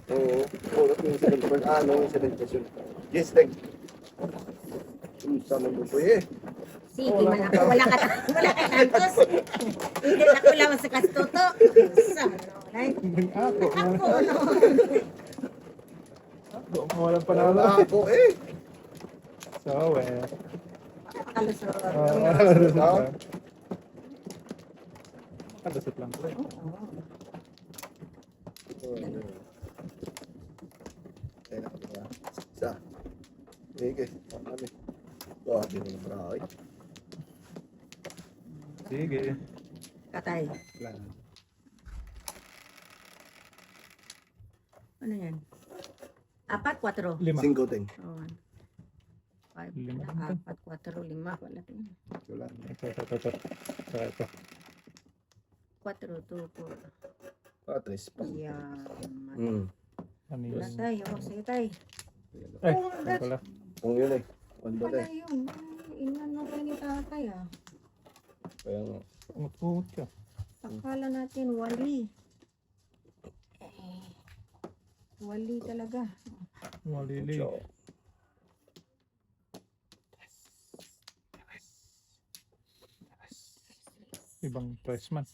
Oo. Oo, yung 7 ano, yung 7 yun. Yes, thank. Sama mo po eh. Sige man ako, wala ka tantos. Hindi ako lang sa kastuto. Sama na wala. Ako. Ako, ano. Ako, walang panalo. Wala ako eh. So, Makalusot. Makalusot lang. Kaya na kami. Isa. Sige. Kami. Wah, di mo na maray. Sige. Katay. Lang. Ano yan? 4, 4. 5. 5 teng. Oh, 5, Lima. 4, 4, 5. Wala ito. Wala. Ito. 4, 2, 4. Patres pa. Yan. Ano yun? Wala tayo. Sige tayo. Ay, Oh, ano pala? Kung yun eh. Ano ba Wala tayo? yun. Inano kayo ni tatay ah. Kaya nga. Umut-umut ka. Akala natin wali. Wali talaga. Malili. Ciao. Ibang pressman.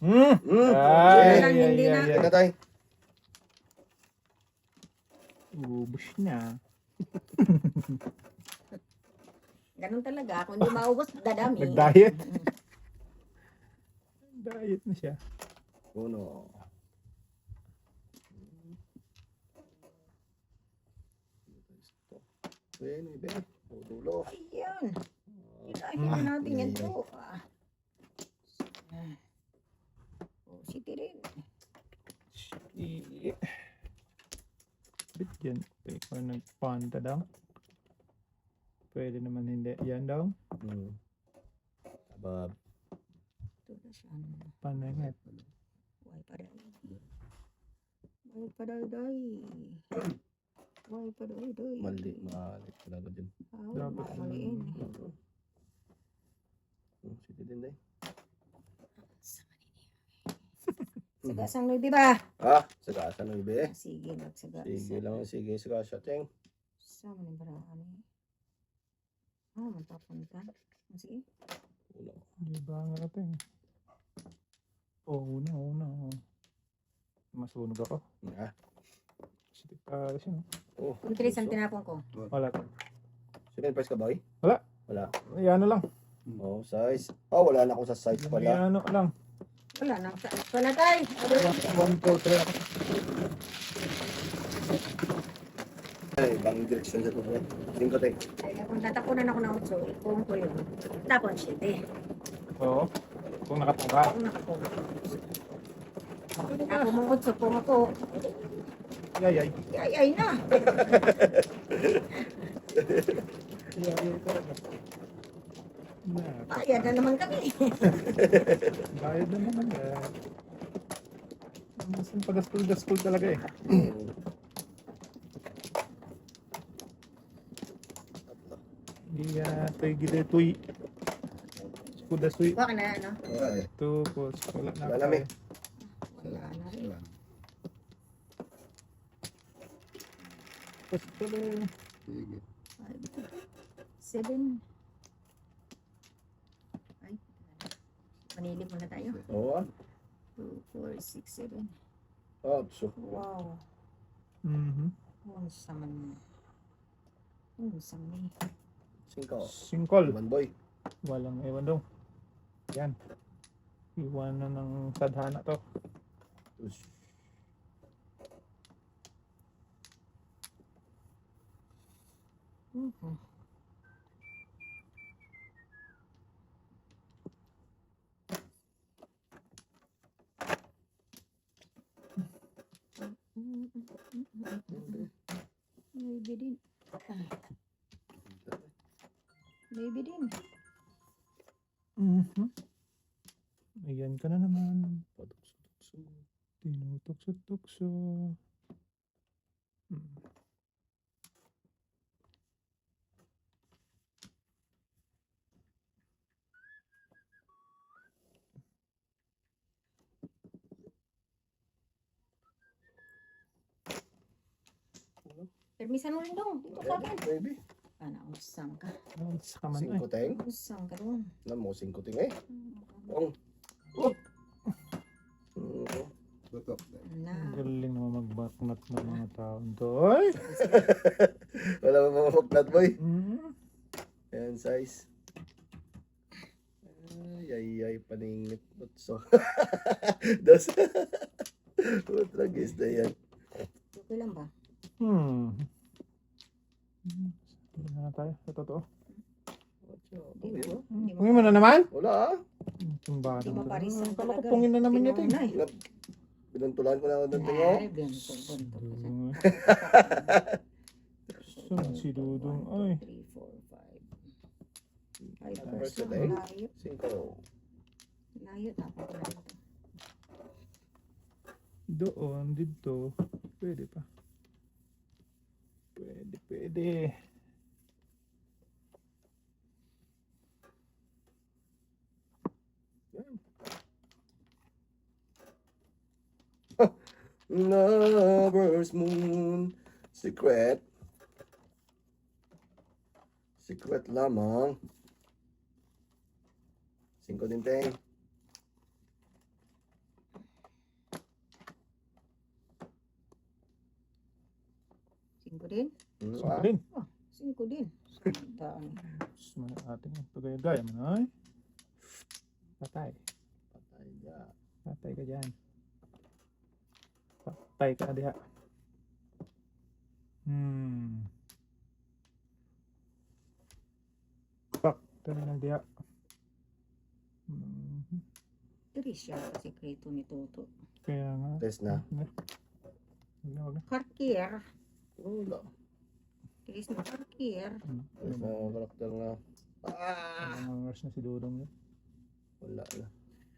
Ay, hindi na. Kaya na tayo. Ubus niya. Ganun talaga. Kung hindi maubos, dadami. Nag-diet. Diet na siya. Uno. Ayan, ibe. Dulo. Ayun. Ilahin natin yan to. Oh, sige rin. Bit yan. Ikaw nagpanda daw. Pwede naman hindi. Yan daw. Abab. Ito na siya. Panangit. Why pa daw? Why pa daw day? Why pa daw day? Mali. Maalit talaga din. Dapat Maliin. Sige din day. Sagasang nubi ba? Sagasa ng ibe. Sige, magsagas. Sige lang. Sige, sagasa. Teng. Sama ni baraan eh. Matapon ka. Sige. Uno. Di ba nga natin? Una. Masunog ako. Sige pa siya. No? Oh. Kung tiris ang tinapon ko. Wala. Second price ka, boy? Wala. Wala. Yan lang. Oh, size. Oh, wala na ako sa size pala. Yan lang. Wala na. Wala tayo. 1, 4, 3 ako. Ay, ibang direksyon sa tuwa. Tingko, teng. Kaya kung tatapunan ako ng utso, ipong ko yun. Tapon siya eh. Oo. Kung nakatangka. Kung nakapong. Ako mong utso, kung ako, Yay. ay na. Yay talaga. Bayad na naman kami. Bayad na naman eh. Mas pagaspul talaga eh. Iya, tuy. Kuda suy. Baka na, ano? Ay, Tapos wala na. Wala na, may. Wala na rin. Tapos pala. Sige. 7. Ay. Manilip muna tayo. Oo. 2, 4, 6, 7. So. Wow. Ang saman. Ang saman. 5. Singkol. One boy. Walang ewan daw. Yan. Iwan na ng tadhana to. Ush. Maybe din. Maybe din. Ayan ka na naman. Patukso-tukso. Tinutukso-tukso. Permisan mo rin dong. Dito sa akin. Baby. Usang ka. Ano sa kaman ay. 5 teng. Usang ka doon. Alam mo, 5 ting eh. Oh. Mm. Tutok. Na. Ang galing naman magbatnat ng mga tao to. Ay! Wala mo mga pagplat boy. Mm. Ayan, size. Ay, paningit. So, das. Putra, guys na yan. Okay lang ba? Hindi na tayo. Sa totoo. Okay, no? Pungin mo na naman? Wala ah. Tumba Hindi na. maparisan Kala ko talaga. pungin na naman ito. Pinunay. Pinuntulan ko na ako ng tingo. Ay, bento. Saan si Dudong? Ay. 3, 4, 5. Ay, First first day. layo. 5. Layo dapat na ito. Doon, dito. Pwede pa. Pwede. Lover's moon. Secret. Secret lamang. 5 din, Teng. Singko din? Saan din? Singko din. Daan. Mga ating pagaya-gaya mo na ay. Patay. Patay ka. Patay ka dyan. Patay ka diha. Patay na diha. Diri siya sa sekreto ni Toto. Kaya nga. Test na. Wag na. Karkier. Wala. Tiris na karkier. Test na karakter na. Bangers na si Dudong yun. Wala na.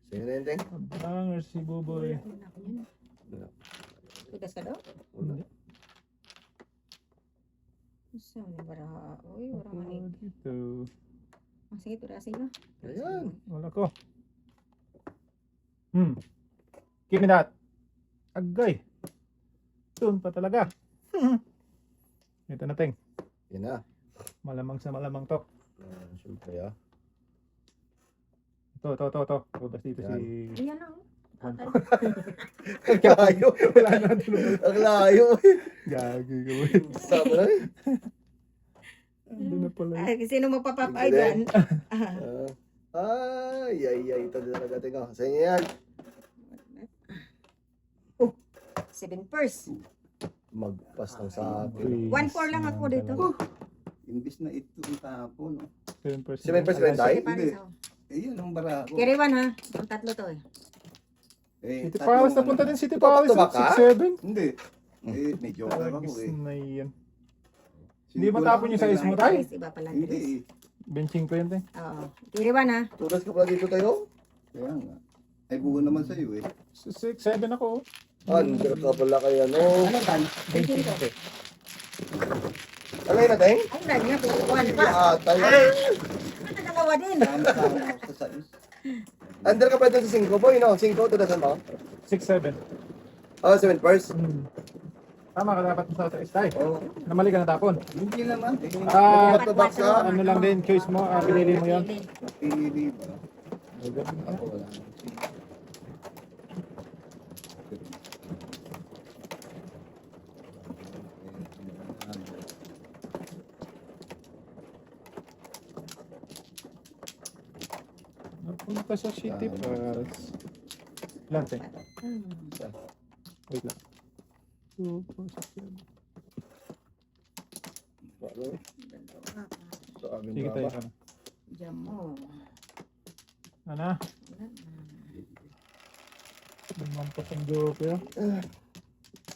Sino na yun, Teng? Bangers si Buboy. Wala ko yun. Wala. Tudas ka daw? Wala. Saan ni baraha? Uy, wala man eh. Dito. Sige, tudasin nyo. Ayan. Wala ko. Give me that. Agay. Doon pa talaga. Ito na, Teng. Yan na. Malamang sa malamang to. Siyempre ah. Ito. Tudas dito Yan. si... Ayan na. Ang layo. Wala na tulungan. Ang layo. Gagi ka ba? Sama na eh. Doon na pala. Ay, sino magpapapay Tingnan. dyan? Ay. Ito na talaga, Teng. Sa inyo yan. 7 purse. Magpas ng sa akin. 1-4 lang ako dito. Imbis na ito ang tapo, no? 7% 7% rin tayo? Sige, pares ako. Eh, yun ang bara ko. Carry 1 ha. Ang tatlo to eh. Eh, City tatlong Palace, ano. napunta din City Ito, Palace. tumak ka? 6-7. Hindi. Eh, medyo alam ako eh. Na yan. Hindi matapon yung size mo, Tay? Pares, iba pala. Hindi Pares. eh. Benching pa yun, Teng. Oo. Carry 1 ha. Tulas ka pala dito tayo? Kaya nga. Ay, buo naman sa'yo eh. 6-7 ako. Under ka pala kaya no. Ano ba? Benching pa. Alay na, Teng? Ay, brad niya. 1 pa. Atay. Ano nagawa din? Tama ako sa size. Under ka pala dito sa 5, boy, no? 5, tulasan mo? 6-7. 7 first. Tama ka dapat sa style. Oh. Namali ka natapon. Hindi naman. Eh, Dapat box ka? Ano lang din, choice mo, pinili mo yun. pinili ba? Ako Ako wala. Napunta sa City Palace. Ilan, Teng? Wait lang. 2, 4, 6, 7. Sa amin Sige tayo ba? ka na. Diyan mo. Ano? Lumampas ang joke yun.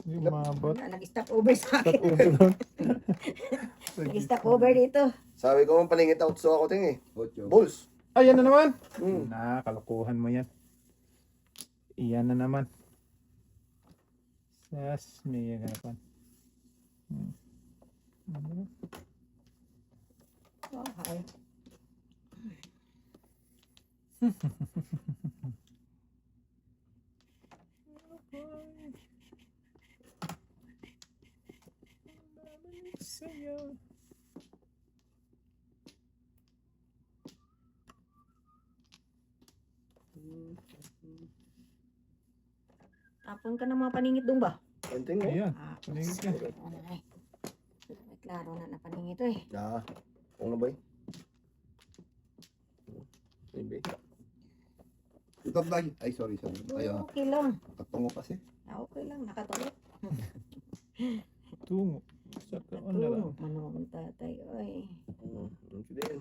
Yung mabot. Nag-stop over sa Stop akin. over doon. Nag-stop over dito. Sabi ko, palingit out so ako, Teng eh. Ocho. Bulls. Ayan na naman. Hmm. Kalokohan mo yan. Iyan na naman. Sas, may agapan. Ano? Okay. Sa'yo. Tapon ka ng mga paningit doon ba? Enting mo. Ayan. Ah, Paningit ka. ano na eh. May klaro na napaningit to eh. Ah, kung na ba? Maybe. Ito ba? Ay, sorry. Ayaw. Okay lang. Katungo kasi. Okay lang, nakatulog. Tungo. Sa kaon na lang. Natulog. Manong tatay. Ay. Hindi din.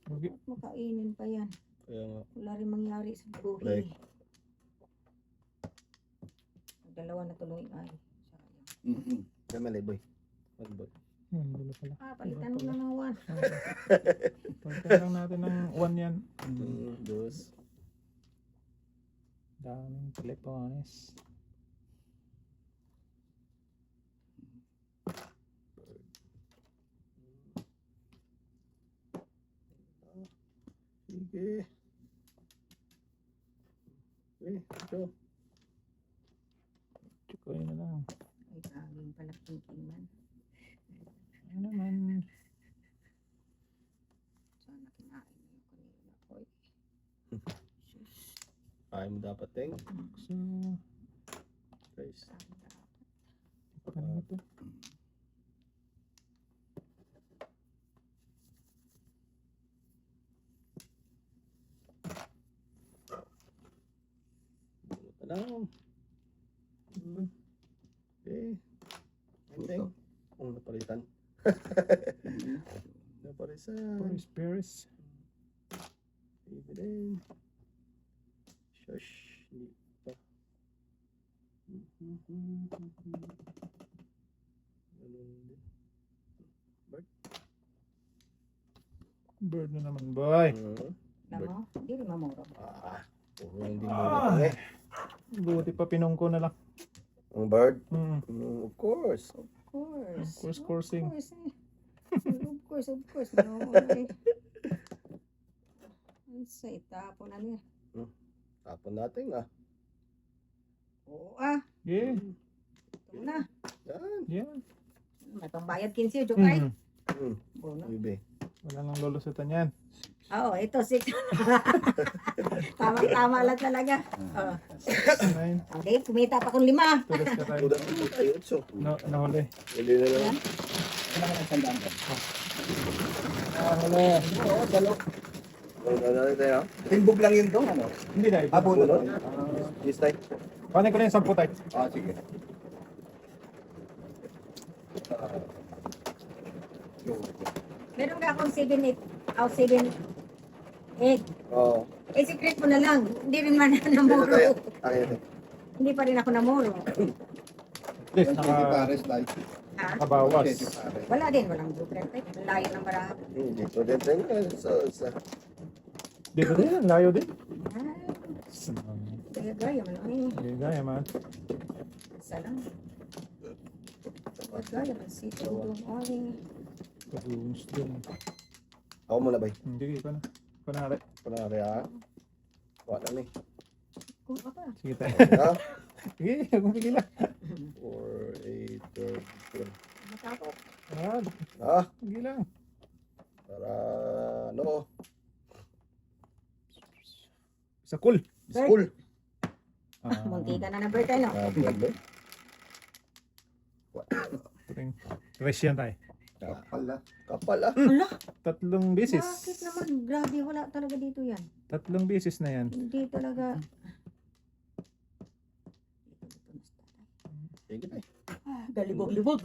Okay. Makainin pa yan. Kaya nga. Wala rin mangyari sa buhay. Like. Dalawa na tuloy ay. Mm-hmm. Kaya mali boy. Boy. Dulo pala. Palitan mo na ng one. Palitan lang natin ng 1 yan. Dos. Daming telepones. Sige. Okay, ito. Chukoy na lang. Ay, kaging pala thinking man. Ano naman. Sana kinain mo yung kanina. Oy. Sus. Ayaw mo dapat, Teng. So, Guys. Sana dapat. paano ito? Bulo ka lang. Okay. Teng. Oh, napalitan. Napalitan. Paris, Paris. Maybe din. Shush. Hindi pa. Ganun din. Bird na naman, boy. Alam mo, hindi rin mamuro. Puro hindi mo eh. Buti pa pinungko na lang. Ang bird? Hmm. Of course. Of course. Of course, coursing. Of course, eh. Of course. No, eh. Sa itapon na niya. Tapon natin Oo ah. Yeah. Ito na. Yan. Yeah. May pambayad 15 yun, Jokay. Bono. Bibi. Wala nang lulusutan yan. Oo, ito 6. Tama lang talaga. Oo. 9. Hindi, kumita pa kung 5. Tulos ka tayo. Udah tayo, Utso. No, nahuli. Hindi na lang. Nahuli. Oo, dalaw. Ano tayo? Timbog lang yun doon, ano? Hindi na. Abo na. This time? Paano ko na yung 10 tayo? Sige. Meron ka akong 7, 8. 8. Oo. Eh, secret mo na lang. Hindi rin man Dito namuro. tayo. Akin. Hindi pa rin ako namuro. Yes, Yung City Pares like. Ha? nakabawas. City Pares. Wala din, walang blueprint. Ay, layo ng baraha. Dito din tayo. Sa Dito din, ang layo din. Kaya gaya man ay. Hindi gaya man. Isa lang. Kaya gaya man si Tudong. Ay. Kabunos din. ako muna ba? Hindi, ikaw na. Panari. Panari wala na Kung apa. Sige tayo. Ha? Sige, kung pigila. 4, 8, 12. Matapot. Ah, Ah, sige lang. para ano? Sa cool. School. Munti ka na ng birthday, no? Pwede. Rest yan tayo. Kapal. Kapal Ala, 3 beses. bakit naman? Grabe, wala talaga dito yan. 3 beses na yan. Hindi talaga. Sige tayo. Galibog-libog.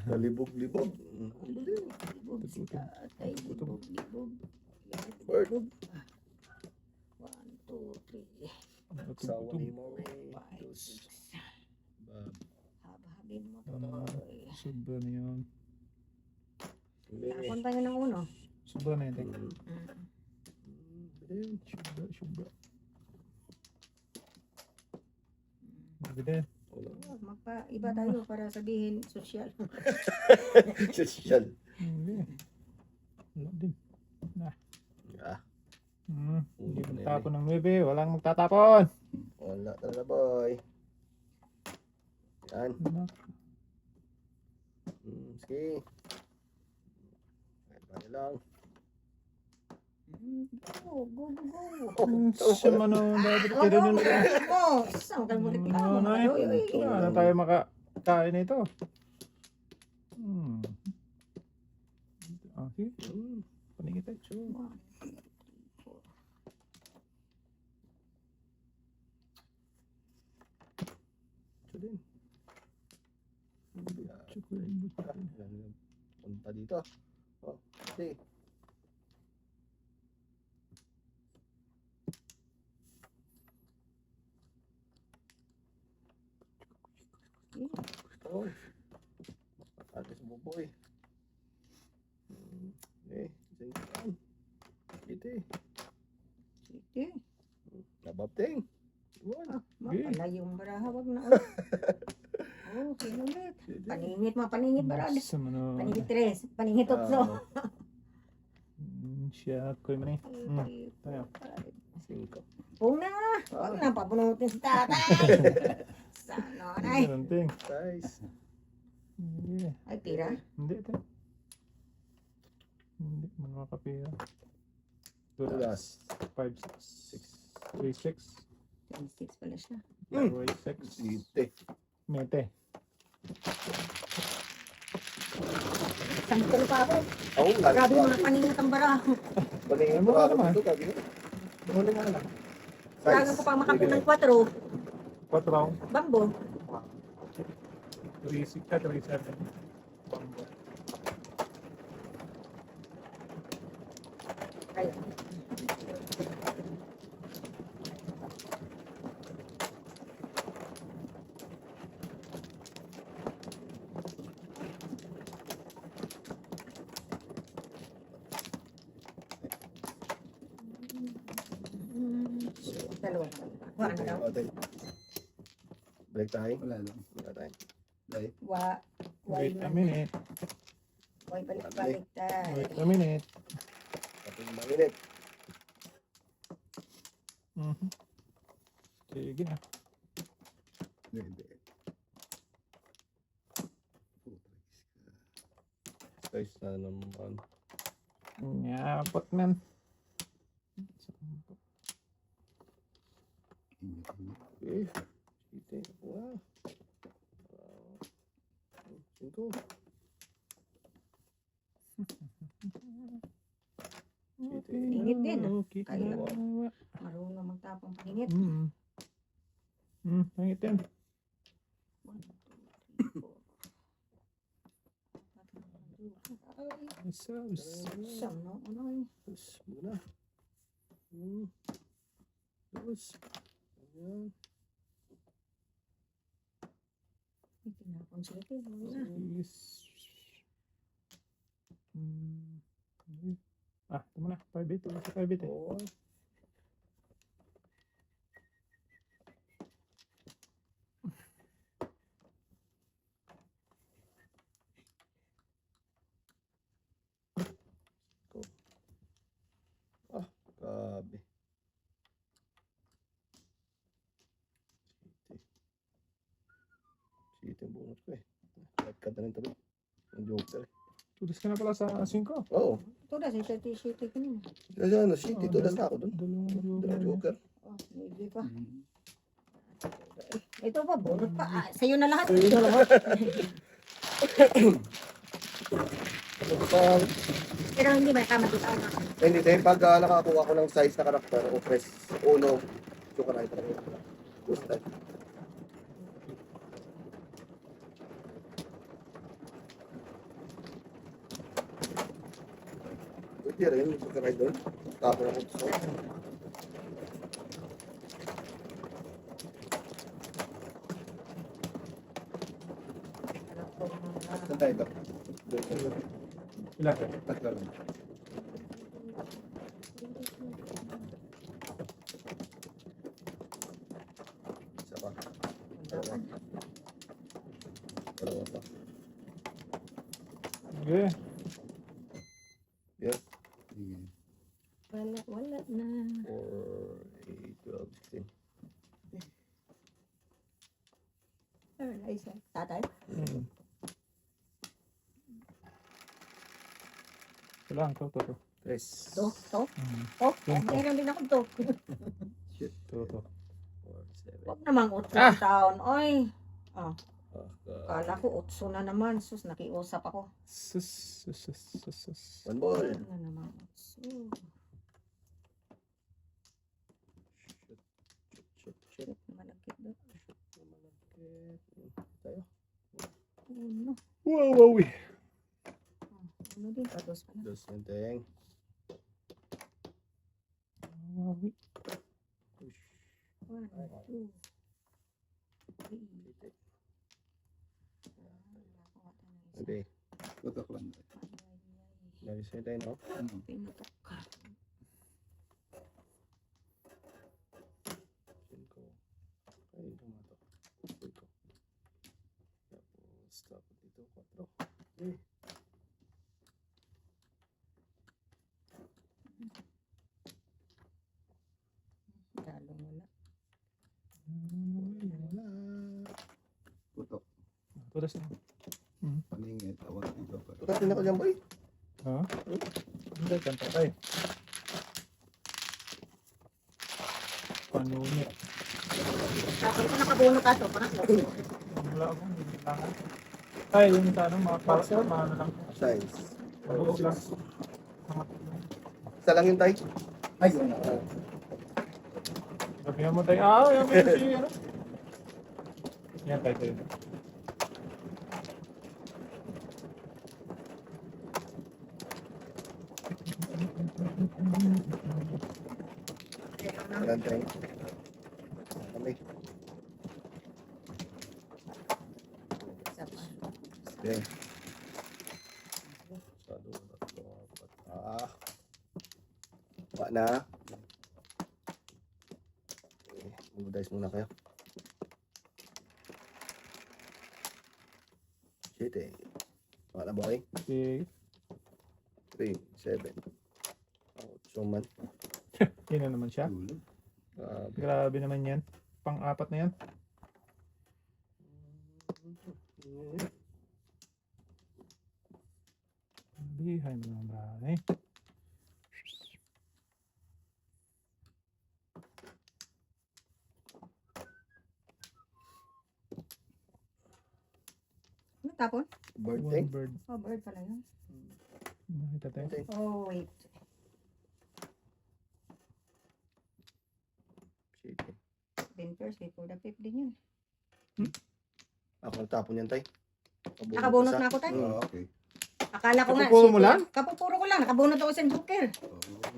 Nalibog-libog. Libog si tatay. Libog-libog. Bird. 1, 2, 3. Sawa ni mo. 5, 6. Haba-habin mo to. Sobra na yun. Tapon tayo ng uno. Sobra na yun. Sobra. Biden. Magpa-iba tayo para sabihin social. Social. Hindi. Wala din. Hindi magtapon ng 9. Walang magtatapon. Wala talaga boy. Yan. Nak. Sige. Kaya lang. Go, go, go. Siya man o, dapat Go, ka rin go, yung go. Saan ka mulit ka? Ano na tayo makakain ito? Ah, sige. Paningit tayo. Sure. Ito din. Punta dito. Oh, sige. Oh. Ate sa buboy. Eh, isang Ite. Sige. Nabapting. Iwan. Mapala yung baraha, wag na. Oh, kinulit. Paningit mo, paningit barad. Sa mano. Paningit tres, paningit otso. Siya, koy man eh. Tayo. Singko. Huwag na. Huwag na, papunutin si tatay. Sana, ay. Ganting. Guys. Ay, tira. Hindi, ito. Hindi, makakapira. Tulas. 5, 6. 3, 6. 6 pala siya. 6. Ite. Mete. Sampung pa ako. Oh, Grabe mga paningit ang baraha. Paningin mo ako dito, gabi mo. Huli nga lang. Kailangan ko pang makapun ng 4. 4 round. Bambo. 3, 6, 3, 7. Ayun. Dalawa. Wala na daw. Okay. Balik tayo. Wala lang. Wala tayo. Dahil. Wait a minute. Why balik-balik tayo. Wait a minute. Kapag mainit. Sige na. Hindi. Guys na naman. Nyapot man. Eh, ite. Wow. Singko. Ingit din, Okay. Kaya marunong magtapang paningit. Pangit yan. 1, 2, 3, 4. Siyam, no? Ano yun? Terus, muna. Terus. Ayan. May tinapon sila ito. Wala. Ito mo na. 5-8. Wala sa 5-8 eh. Oh. Grabe. Siti yung bunot ko eh. Nagkad na rin tabi. Ang joker eh. Tulis ka na pala sa 5. Oo. Ito na, sa t-shirt ko niya. Kasi ano, Siti, tulas na ako dun. Dalawang Joker. Oh, hindi pa. Ito pa, bunot pa. Ah, sa'yo na lahat. Sa'yo na lahat. Pero hindi ba tama dito? Hindi tayo, pag nakakuha ko ng size na karakter o press uno, suka na ito. Gusto tayo. Pwede rin, suka na ito. Tapos ako gusto. Saan tayo ito? Ilan? Tatlo lang. Isa pa. Dalawa. Dalawa pa. Okay. Yeah. Sige. Wala na. 4, 8, 12, 16. Ay, isa. Tatay? Hmm. Ito lang, to. Tres. To? Hmm. Oh, Yung to. meron din ako to. To. 4, 7. Huwag namang utso Ah! ang taon. Oy. Oh, Oh, kala ko utso na naman. Sus, nakiusap ako. Sus. one ball. Ano na namang utso. Shoot. Shit, malagkit doon. Tayo. Uno. Wow. Uno din, patos pa na. Dos yung teng. Wow. 1, 2, 3. Okay. Tutok lang. Nagis yung tayo, no? Pinutok ka. 5. Ay, lumato. 5. Tapos, tapos dito, 4. Okay. Lalong wala. Wala. Tutok. Putas na. Paningit. Awat dito. Tukat din ako dyan, boy. Ha? Hindi, kanta tayo. Panunit. Tapos kung nakabuno ka to, parang Wala akong kailangan. Ay, yung sa ano, mga parsa, mga ano lang. Size. Mabuhok lang. Isa lang yung tayo. Ay, Sabihan mo tayo, yan meron siya, ano? Yan tayo. Walang teng. Kami. isa pa. Okay. Sa dulo, tatlo, apat. Wala na. Okay. Mag-dice muna kayo. Shit eh. Wala ba kayo? Okay. 3, 7. So man. Yun na naman siya. tulog. Grabe naman yan. Pang-apat na yan. Bihay mo naman ba? Ano tapon? Bird One thing. bird. Oh, bird pala yun. Nakita tayo. Okay. Oh, wait. Shit eh. Then first, before the fifth din yun. Ako tapon yan tay. Nakabunot na ako tayo. Oh, okay. Akala ko nga. Kapupuro mo sige, lang? Kapupuro ko lang. Nakabunot ako sa joker.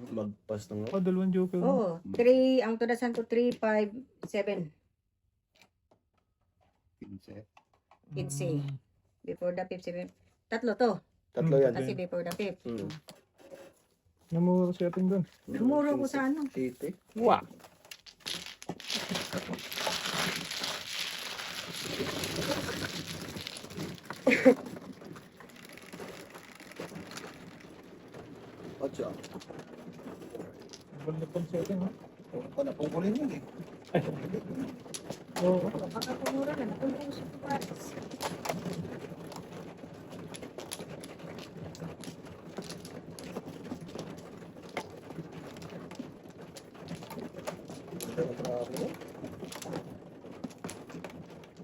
Magpas ng Oh, dalawang joker. Oo. 3, ang tudasan ko 3, 5, 7. 15. Kitsi. Before the fifth, 7. Tatlo to. tatlo yan. Kasi before the fifth. Hmm. Namuro siya atin doon. Namuro ko sa ano. Shit eh. Wow. Ocho. Balik pang siya atin, ha? Ako na pungkulin yun eh. Oo. Makakumura na. Napunta ko sa pares.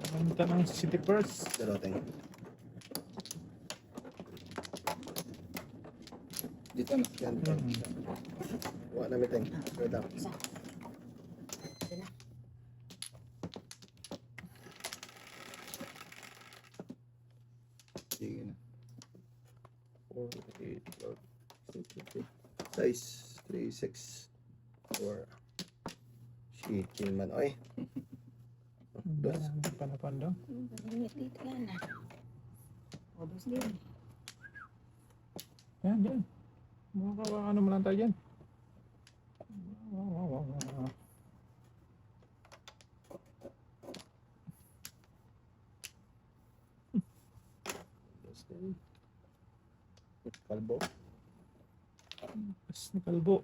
Punta ng City First. Daloteng. Dito na. Yan. Wala na miteng. Wait lang. Isa. Sila. Sige na. 4, 8, 12, 16, 15. Size 3, 6, 4. Shit, yun man. Oy. Dos. Panapan daw. Ingat dito yan. Obvious din. Yan, yan. Ano mo lang tayo dyan. Wow. Dos din. Kalbo. Tapos ni Kalbo.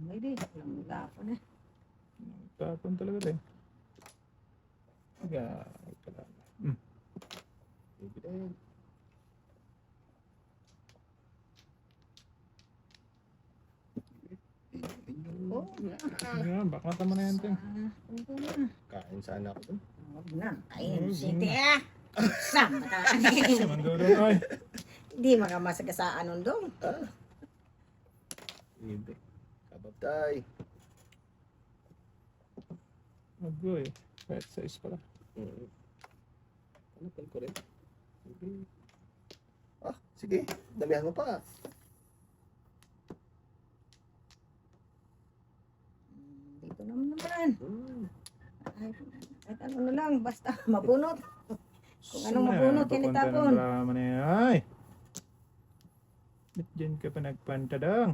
May di. Walang tapon eh. Tapon talaga tayo. Yan, bakla mo na yan, Ting. Ito na. Kain sana ako dun. Huwag na. Kain. Siti ah. Sama ka. Mandudo, ay. Hindi makamasagasaan nun dong. Hindi. Kababtay. Agoy. Pet size pala. Ano ko rin? Sige. Sige. Damihan mo pa. Dito naman. Ay, at ano na lang, basta mabunot. Kung anong mabunot, yan itapon. Drama na yan. Ay! Ba't dyan ka pa nagpantadang?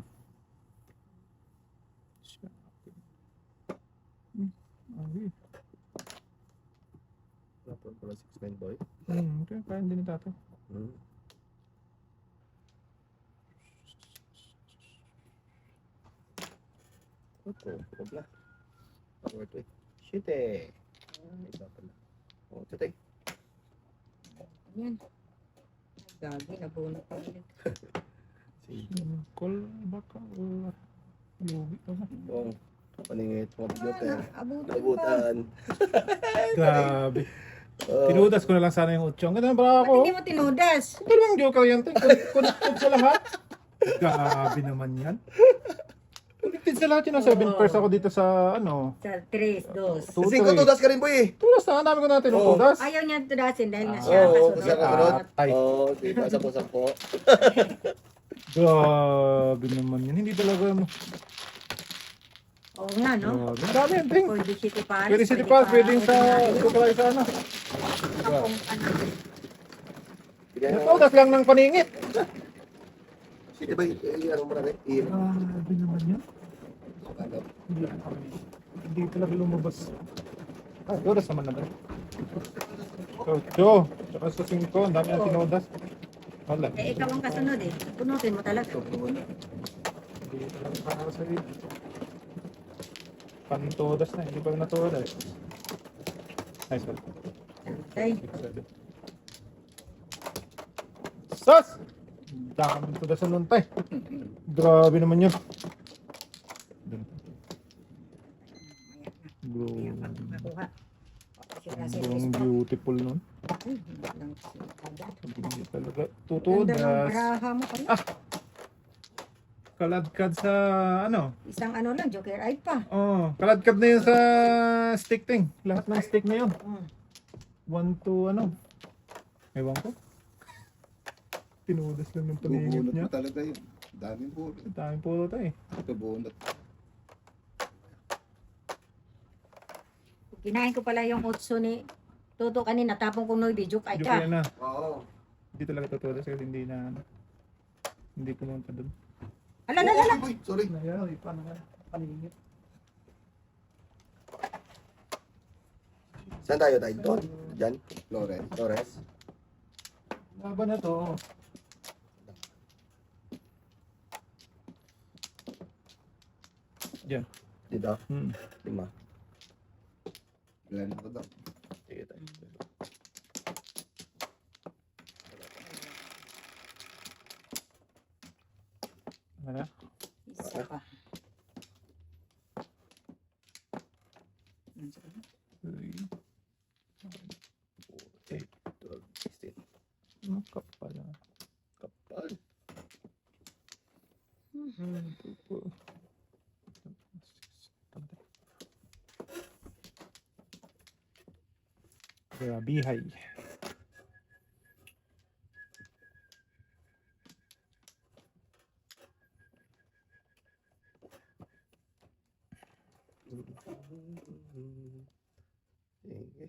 Ay. Napon ko lang 6'9" boy. Okay, kain din ni tatay. Ito, huwag na. Power to it. Shit eh. Iba pala. Oh, ito eh. Yan. Gagi, nabunot pa ulit. Sige. Call baka yugi ka na. Oh, paningit mo computer. Abutan pa. Abutan. Grabe. Oh, Tinudas ko na lang sana yung 8. Ang ganda ng bra Ba't ko. hindi mo tinudas? Dalawang joker yan, Ting. Connected sa lahat. Grabe naman yan. Connected sa lahat yun. 7 pairs ako dito sa ano. Sa 3, 2. kasi ko tudas ka rin boy eh. Tudas na, ang dami ko natin ng Oo. tudas. Ayaw niya tudasin dahil nga siya Oo, kasi kasunod. kasunod. Ay. Oo, diba? Sapo-sapo. Grabe naman yan. Hindi talaga mo. Oo nga, no? Grabe. Ang dami yan, Ting. Pwede City Pass. Pwede City Pass, pwedeng sa supply sa ano. Kapong ano. Bigyan mo. Tudas lang ng paningit. Sige ba, ano mo na rin? Grabe naman yan. Ano? Hindi talaga lumabas. Ah, tudas naman naman. So, tsaka sa 5, ang dami ang tinudas. Wala. Eh, ikaw ang kasunod eh. Punutin mo talaga. Hindi talaga para sa rin. Pantudas na, hindi pa natudas. Nice one. Ay, 6, 7. Sus! Daming tudas sa nuntay. Grabe naman yun. Bro, makuha. Sira si ang beautiful nun. Lang agad. Hindi talaga Ganda ng tutudas. baraha mo pa. Kaladkad sa ano? Isang ano lang, Joker Eye pa. Oh, kaladkad na yun sa stick ting. Lahat ng stick na yun. 1 to ano? Ewan ko. Tinudas lang ng paningit Bubunot niya. mo talaga yun. Daming bunot. Daming puro tayo eh. Ito bunot. Kinain ko pala yung utso ni Toto kanina, tapong ko noy video kay Joke ka. yan na. Oo. Hindi talaga tutudas kasi hindi na ano. Hindi pumunta doon. Ala, ala, ala. Uy, sorry. Nangyari, paano nga? Paningit. Saan tayo tayo? Doon? Diyan? Flores. Torres? Laban na to. Diyan. Dito? Hmm. 5. Ilan ko daw. Sige tayo. Ano? Isa pa. 3, 8, 12, 16. Ang kapal na. Kapal. Kaya bihay. Sige.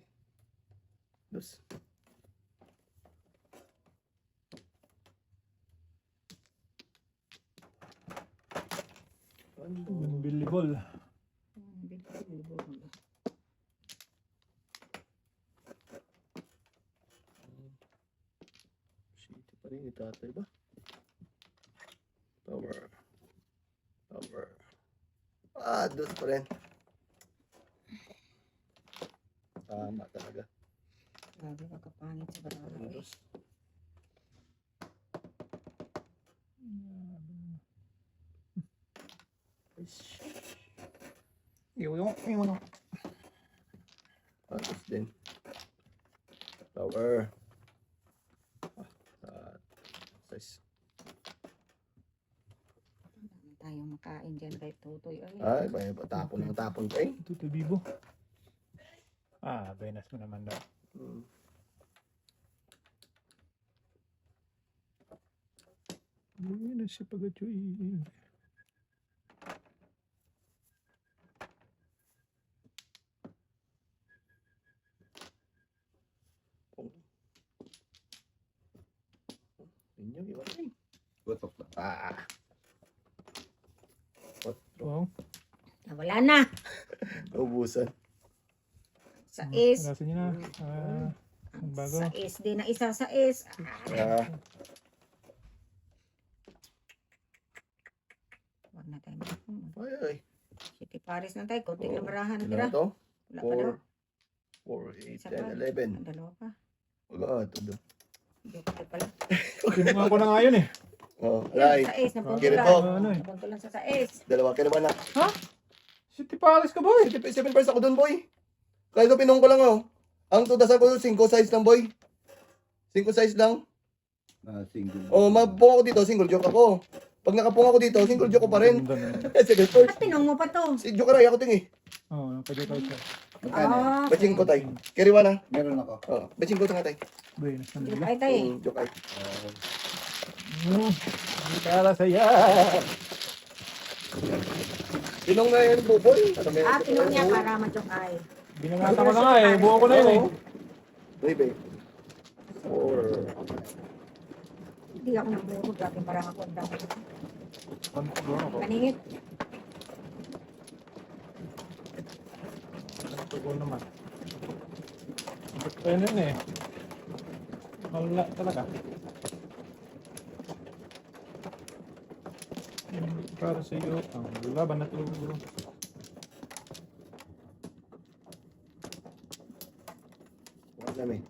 Dos. Unbelievable. Shit, pa rin itatay ba? Power. Power. Ah, dos pa rin. Tama talaga. Grabe ka kapangit sa baraha. Dos. Ay, shit. Yung. Tapos din. Flower. Size. Ano tayo makain dyan kay Tutoy. Ay, tapon ng tapon ko eh. Ito bibo. Benas mo naman daw. Yun na siya pag-achoy. Inyo, iwan rin. Gutok na. Wow. Wala na. Ubusan. Sa is. Rasin niyo na. Ang bago. Sa is. Di na isa sa is. Huwag na tayo. Ay. City Paris na tayo. Kunting lamarahan na Ilan tira. na to? Wala pa daw. 4, 8, Isa pa. 10, 11. Dalawa pa. Wala, ito doon. Joke pala. Kinuha ko na nga yun eh. Alay. Sa is. Napunto Kiri lang. po. Ano eh. Napunto lang sa is. Dalawa, kaya naman na. City Palace ka boy. 7 pairs ako doon, boy. Kaya ito pinong ko lang, oh. Ang tudasan ko, 5 size lang, boy. 5 size lang. Single. Mapung ako dito, single joke ako. Pag nakapung ako dito, single joke ko pa rin. Second first. Ba't pinong mo pa to? Si joke ray ako ting eh. Pwede ka ito. Magkano? Baching ko tay. Kiriwa na. Meron ako. Baching ko nga tay. Benas naman Joke nila. ay tayo. Joke ay. Para saya. Pinong na yan, buboy. Ano meron? Pinong niya para ma-joke ay. Binangata ko na nga eh. Buo ko na yun eh. Baby. 4. Hindi ako nagbuhog. Dati parang ako ang dami. Buo ako. Kaningit. Buo naman. Pwede yun eh. Wala talaga. Para sa iyo, ang laban na tulog. Wala namin.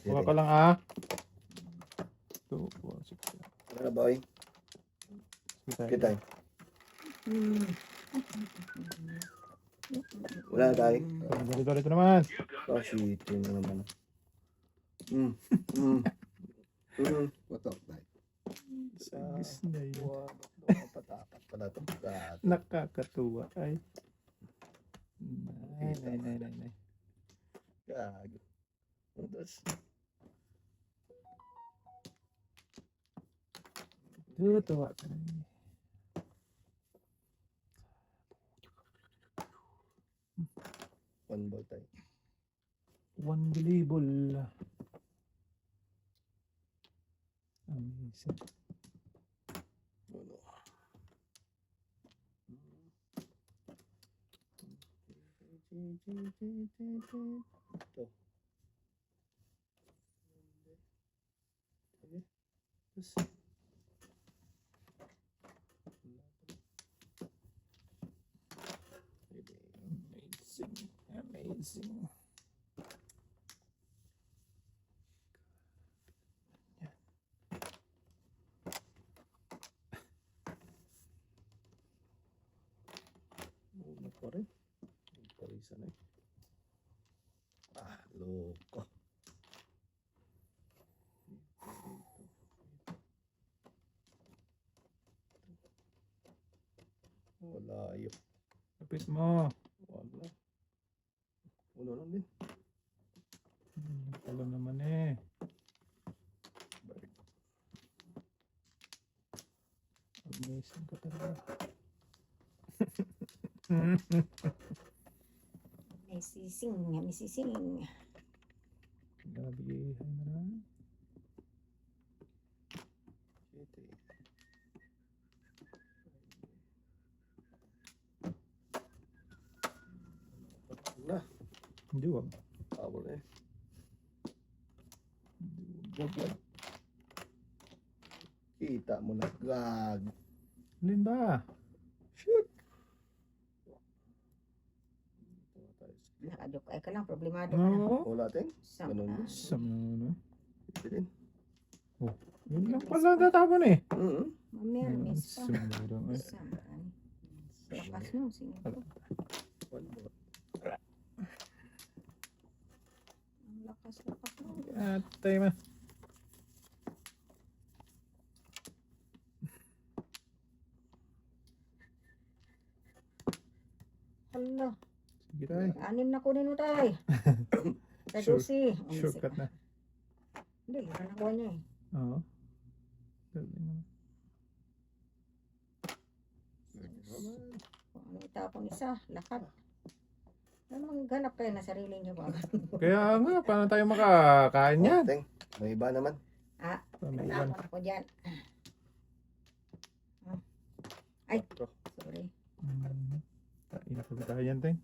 Buka ka lang ah. 2, 4, 6, 7. Ano na, boy? Kita eh. Wala na tayo. Dito naman. Shit. Yun na naman. Gutok na. Sa Disney. patapat pala ito. Nakakatuwa ay. Nay. Gago. Tapos, Tutuwa ka na. one ball tayo. Unbelievable. Amazing. Ano? Ito. Tapos, Amazing. Una pa rin. Parisan eh. Loko. Wala yun. Kapit mo. Wala. Wala lang din. Alam naman eh. Amazing ka talaga. May sising. Gabi, hay na na. Na. Hindi wag. Tawag eh. Wag yan. Kita mo na. Gag. Alin ba? Shoot. Nakajoke ay ka lang. Problemado ka na. No. Wala ting. Ganun yun. Sam na ano. Bilin. Yun lang pala tatapon eh. Mamirmis pa. Sumurang eh. Saan? Lakas no, singko. One more. Ang lakas no. Atay man. Hala, Sige tayo. 6 na kunin mo tayo. Sa Sure. 12. Shortcut na. Hindi, wala na kuha niya eh. Oo. Galing naman. Kung ano itapon isa, lahat. Ano maghanap kayo na sarili niyo ba? Kaya nga, paano tayo makakain yan? Teng, may iba naman. Paano iwan? Itapon ako dyan. Ay. Quatro. Sorry. Kain na tayo yan, Teng.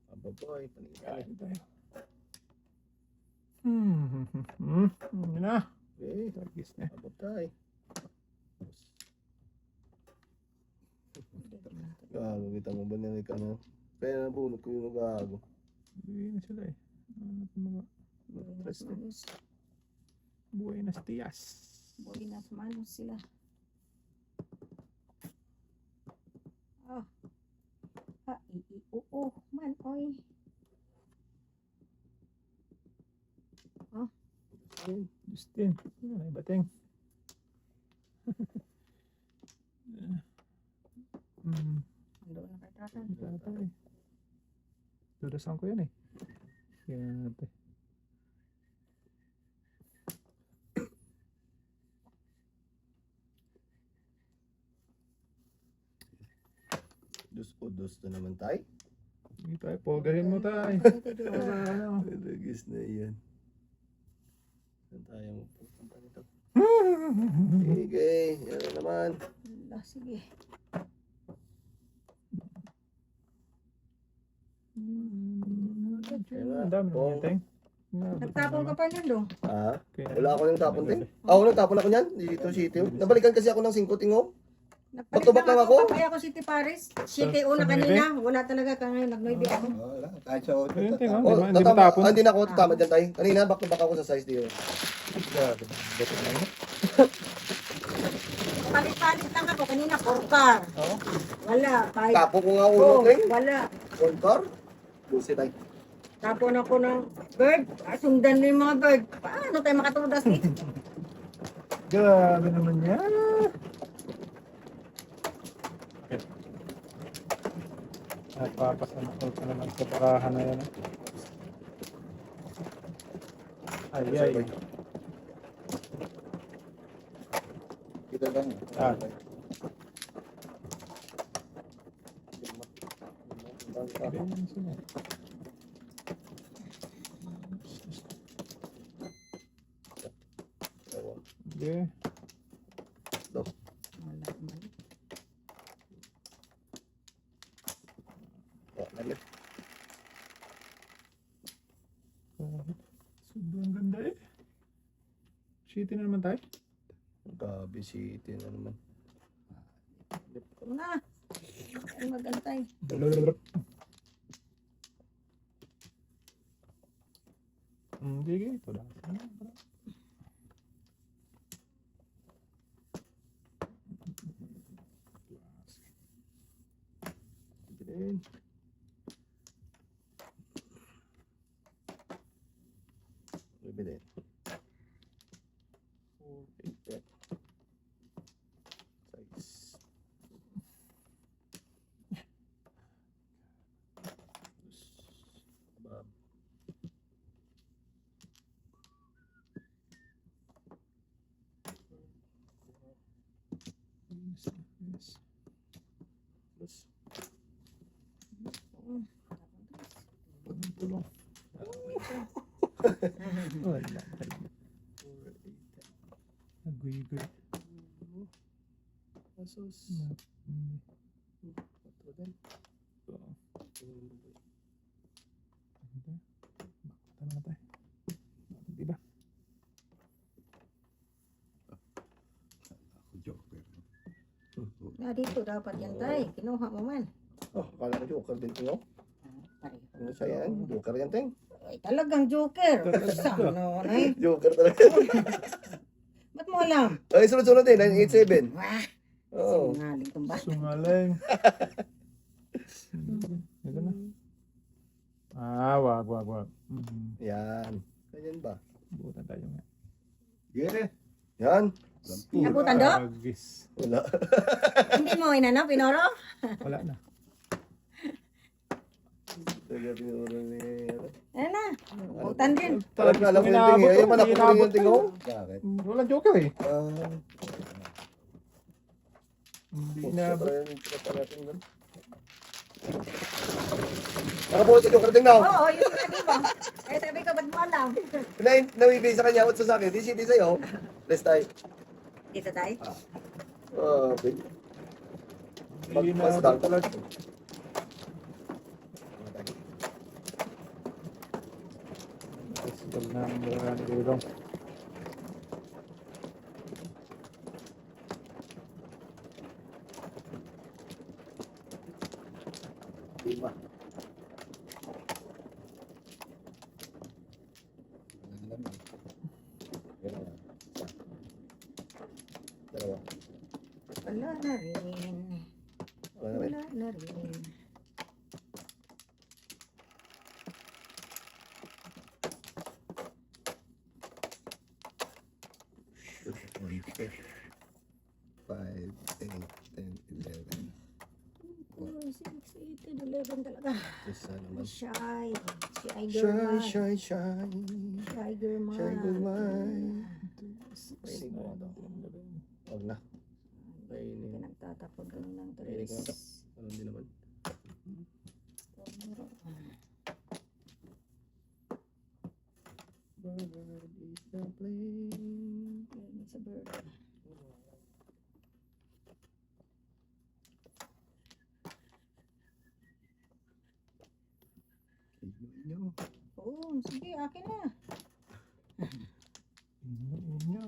Ababoy, panigay. Kain tayo. Yun na. Okay, Tagis na. ababay. Gago, kita mo ba nila ka na? Kaya nabunod ko yung gago. Buhay na sila eh. Ano ito mga buhay na sa tiyas. Buenas manos sila. Ah. Oo, man, oy. Justin. Ay, bateng. Ando na kay Tatan. Tatay. Dudasan ko yan eh. Kaya natin. Dus o dos na naman tayo. Hindi tayo, pogahin mo tayo. Ano? Lagis na yan. Saan tayo magpupunta nito? Sige, yan na naman. Wala, sige. Ang dami naman yan, Teng. Nagtapon ka pa niyan dong. Ah, Kaya- wala ako ng tapon din. Ako nagtapon ako niyan. Dito sitio. Nabalikan kasi ako ng 5 tingo. Back-to-back lang ako? Kaya ako City Paris. City una kanina. Wala talaga ka ngayon. Nag-9 ako. Wala. Kahit sa auto. Ayun, Teng, Oh, Hindi tatama. matapon? Hindi na ako tatama dyan tayo. Kanina back to back ako sa size dito. Grabe. Bato na yun. Palit-palit lang ako. Kanina 4 car. Oo. Wala. 5. Tapo ko nga ulo, Teng. Wala. Contour. Lucy tayo. Tapon ako ng bird. Sundan mo yung mga bird. Paano tayo makatudas dito? Grabe naman yan. At papasanakol ka naman sa bakahan na yan. Ay, ay. Kita lang. Ah. Ganyan sila. Okay. Wala man. Sobrang ganda eh. City na naman tayo. Gabi City na naman. Ito na. Ay magantay. Sige, ito lang. Din. Bibili. Size. Bob. Yes. Plus. Tulong. Wala. Naguy-guy. Asos. Quatro din. Tama na tayo. Diba? Ako joker. Dito dapat yan tay. Kinuha mo man. Oh, akala ko joker din ito. Pareho. Ano siya yan? Joker yan, Teng. Ay, talagang joker. Sano na eh. Joker talaga. Ba't mo alam? Ay, sunod-sunod din. 987. Wah, Oo. Sinungaling kong bata. Sungaling. Ito na. Wag. Yan. Ganyan ba? Butan tayo nga. Yeah. Yan. Nabutan do? Agis. Wala. Hindi mo inano, pinoro? Wala na. Talaga pinuro ni... Ano na? Butan din. Talaga alam ko yung tingi. Ayaw man ako rin yung tingo. Bakit? Walang joker eh. Hindi inabot. Nakabuhat yung karating na. Oo, yung sabi mo. Eh, sabi ko, ba't mo alam? Nawibigay sa kanya, what's sa akin? Di city sa'yo. Let's tayo. Dito tayo. Okay. Hindi Magpas inabot lang. talaga. Festival ng Dulong. Lima. Dalawa. Wala na rin. Wala na rin. Wala na rin. Five, 8, 10, 11. 4, 6, 8, 11 talaga. Yes, naman. Shy. Shy Shy, girl. shy, shy. Shy girl. Shy girl man. Painig mo ito. Huwag na. Hindi ka nagtatapon ganun ng Painig mo ito. tres. Ano din naman. Bird is a plane. Ayun, sa bird. Inyo. Oo, sige, akin na. Inyo.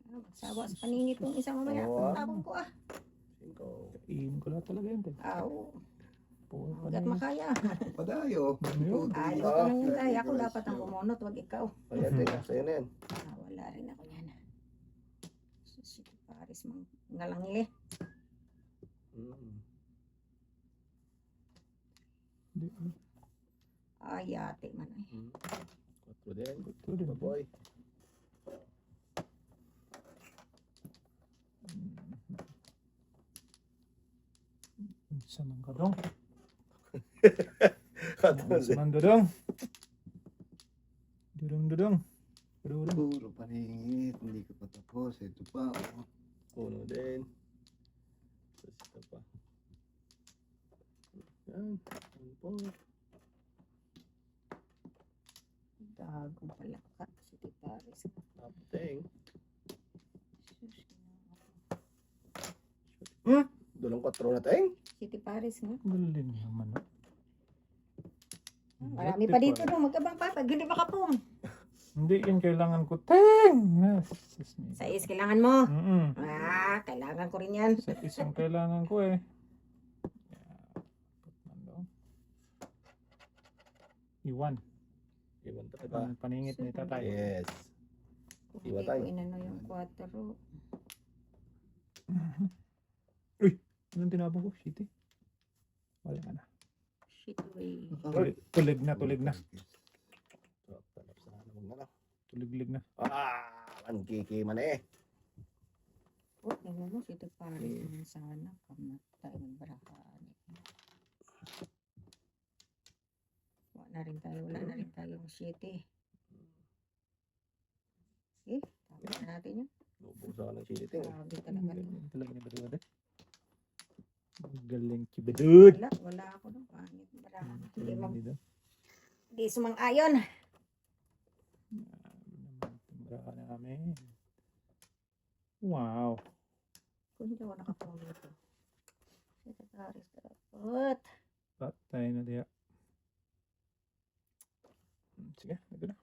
Magsawa sa paningit ng isang mamaya. Oo, Tapon ko ah. Cinco. Iin ko lahat talaga yun. Oo. Puro Hanggat kanina. makaya. Padayo. Ayun. Ayaw ko lang yung tayo. Ako dapat ang bumunot, wag ikaw. Ayan, teka. Sa'yo na yan. Wala rin ako yan. Si Paris mang ngalangili. Hindi. Ay, ate man ay. Quatro din. Ito din. Baboy. Sa mga kadong. Quatro Sa din. mga dudong. Dudong. Puro paningit. Hindi ka pa tapos. Ito pa. Uno din. Tapos ito pa. Yan. One po. Dagong pala ka. Si Paris. Apteng. Sus, Dulong 4 na teng. Si Paris nga. Galing naman. no? Marami pa dito no. Magkabang pa. Pag hindi makapong. Hindi yun kailangan ko. Teng! Yes. Sa is, kailangan mo. Mm-mm. Kailangan ko rin yan. Sa isang kailangan ko eh. Iwan. Iwan talaga. Paningit ni tatay. Yes. Kung Iwa hindi tayo. ko inano yung 4. Anong tinapon ko? Shitty. Wala ka na. Shit way. Tulig na. Sarap talap sa hanapon na lang. Tuliglig na. Ang kiki man eh. Oh, tingnan mo si Paris naman sana. Kamatay ng barakaan. Wala na rin tayo ng city. Tapos natin yun. Lubusa ka ng chili ting. Grabe talaga. Talaga ni Badud eh. Galing si Badud. Wala ako nung pangit. Barakaan. Dito. Hindi sumang-ayon. Maraka na kami. Wow. Kung hindi ako nakapuno ito. Si Paris dapat. Patay na diya. Sige, ito na.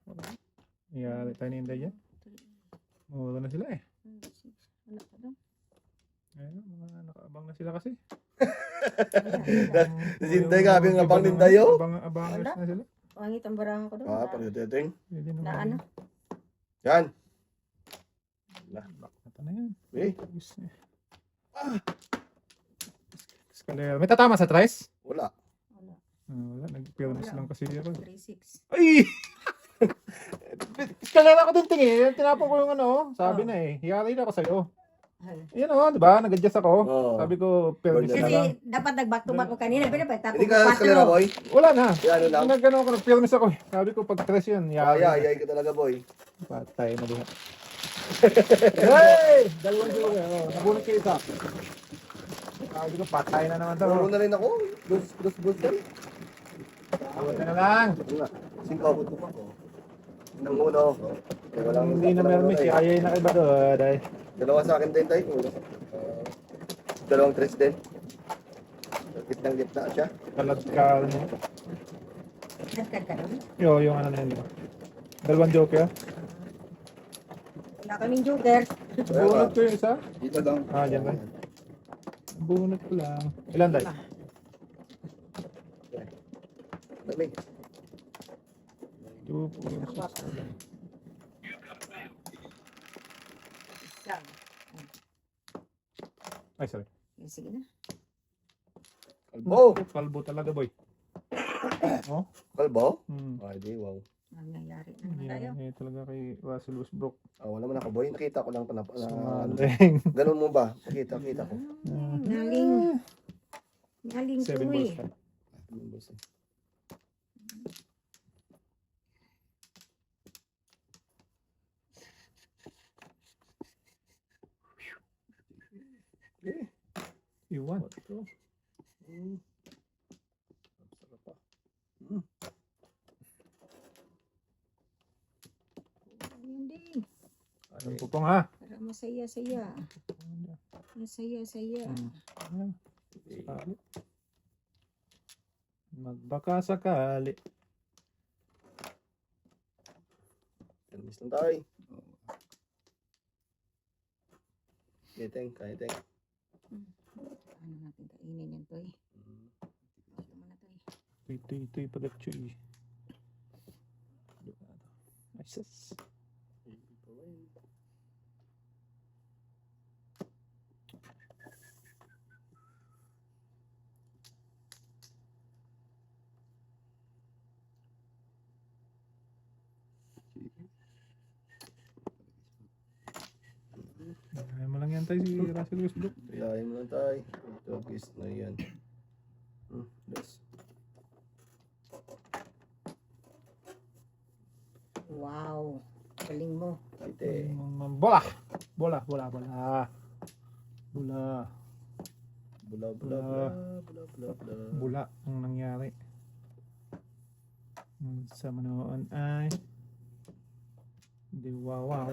Iyali tayo ni Inday yan. Mawala na sila eh. Wala pa doon. Ayun, mga nakaabang na sila kasi. Si Inday, gabi ang abang ni Inday, oh. Abangers na sila. Pangit ang barahan ko doon. Pag ting. Pwede Na ano? Yan. Back na Bata na yan. Eh, Escalera. May tatama sa tres? wala. Wala. Wala, nag-fairness lang kasi ako. 3-6. Ay! Escalera ko dun tingin. Tinapon ko yung ano. Sabi na eh. Hiyari na ako sa'yo. Yan o, di ba? Nag-adjust ako. Oo. Sabi ko, fairness na lang. Kasi dapat nag-back to back ko kanina. Pero ba, tapos Hindi ka eskalera, boy. Wala na. Ano lang. Nag-ano ako, nag-fairness ako. Sabi ko, pag tres yun, hiyari na. Ayay ka talaga, boy. Patay na diha. Hey! Dalawang dulo. Nabunot kayo isa. Sabi ko, patay na naman to. Puro na rin ako. Bus yan. Awat na lang. Ano nga, singkabot ko pa ko. Nang uno. Eh, walang Hindi na meron si ayay na iba doon. Dahil Dalawa sa akin din tayo. Dalawang tres din. Gitnang gitna siya. kalad-kal. Nagkad ka nun. Yung ano na yun. Dalawang joker. Wala kaming joker. Bunot ko yung isa. Dito lang. Dyan ba? Bunot ko lang. Ilan tayo? Dami. 2, 4, 6. Isa. Ay, sorry. Sige na. Kalbo. Kalbo talaga, boy. Oh? Kalbo? Hmm. Ay, di, wow. Ang nangyari na naman tayo. Yan, talaga kay Russell Westbrook. Wala man ako, boy. Nakita ko lang pa na. Sumaling. Ganun mo ba? Kita ko. Galing. Galing 7 to balls eh. ka. Iwan. Ayun din. Anong pupong ha? Para masaya-saya. Masaya-saya. Sakali. Magbaka sakali. Miss lang tayo. Kiteng, kiteng. Ano natin kainin yan to eh. Ito muna to eh. Tuy pagkatsuy. Nice. Ayaw mo lang yan tayo si Russell Westbrook. Ilahin mo lang tayo. Ito, kiss na yan. Yes. Wow. Galing mo. Kite. Bola! Bola. Bula, bula, bula, bula, bula, bula. Bula ang nangyari. Sa manoon ay di wow.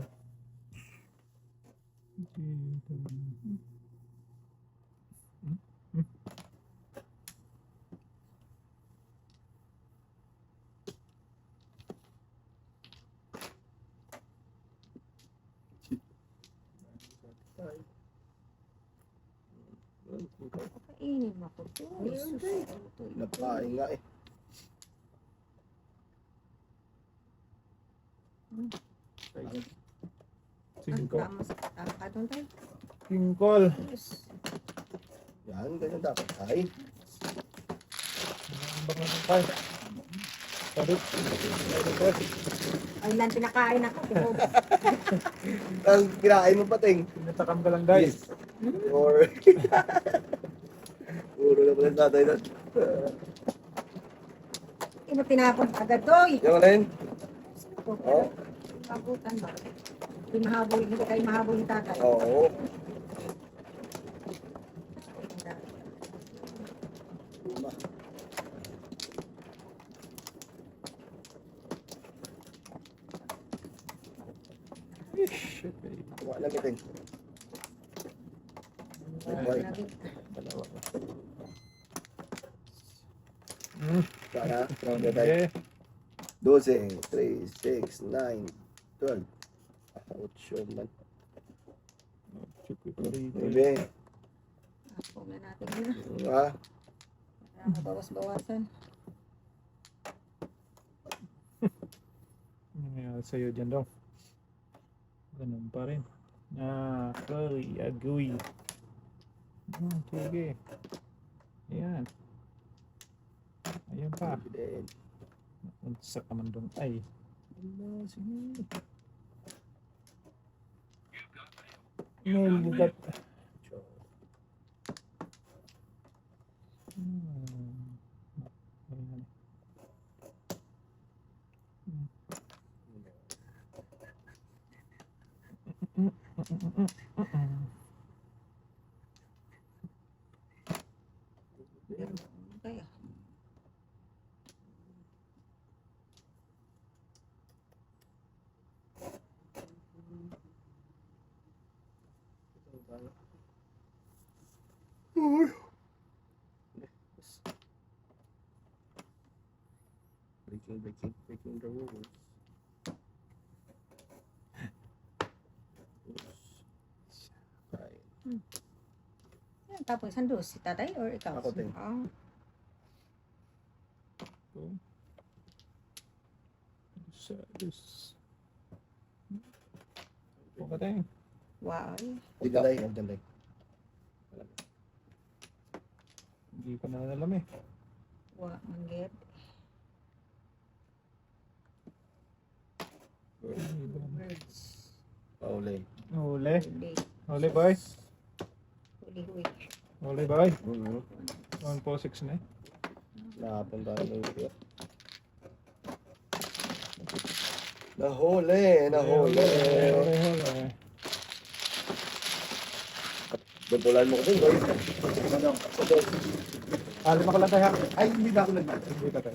Kainin mo ko to. Napain nga eh. Cinco. Tama ka doon tayo. King Cole. Yes. Yan, ganyan dapat tayo. Ay lang pinakain ako. Ang kinain mo pating. Pinatakam ka lang guys. Or... Puro na pala tatay doon. Ino tinapon agad doy. Yung rin? Oh. Pagutan ba? Hindi kayo mahabol yung tatay. Oo. Kuha lang iting. Dalawa. Sana, Okay. 12, 3, 6, 9, 12. 8 man. Bebe. Ako na natin yun. Ah, Para mabawas-bawasan. Ano nangyari sa'yo dyan daw? Ganun pa rin. Akoy, agoy. Sige. Ayan. Ayan pa. Then, Unsa ka man dun. Ay. wala, sige. Bugat. Ayan. Kaya. Breaking the rules. Right. Yan, tapos saan doon? Si tatay or ikaw? Ako, Tay. Ah, Pagkatay. wow. Digalay, digalay. Hindi ko na alam eh. Wow, manggit. Birds. Pauli. Huli. Huli. Huli boy. Huli. Huli boy. Mm-hmm. 146 na eh. Napunta na yung Nahuli, nahuli. Huli. Bubulan mo ko din, boy. Ano? Lima ko lang tayo ha. Ay, hindi na ako nag Hindi ka tayo.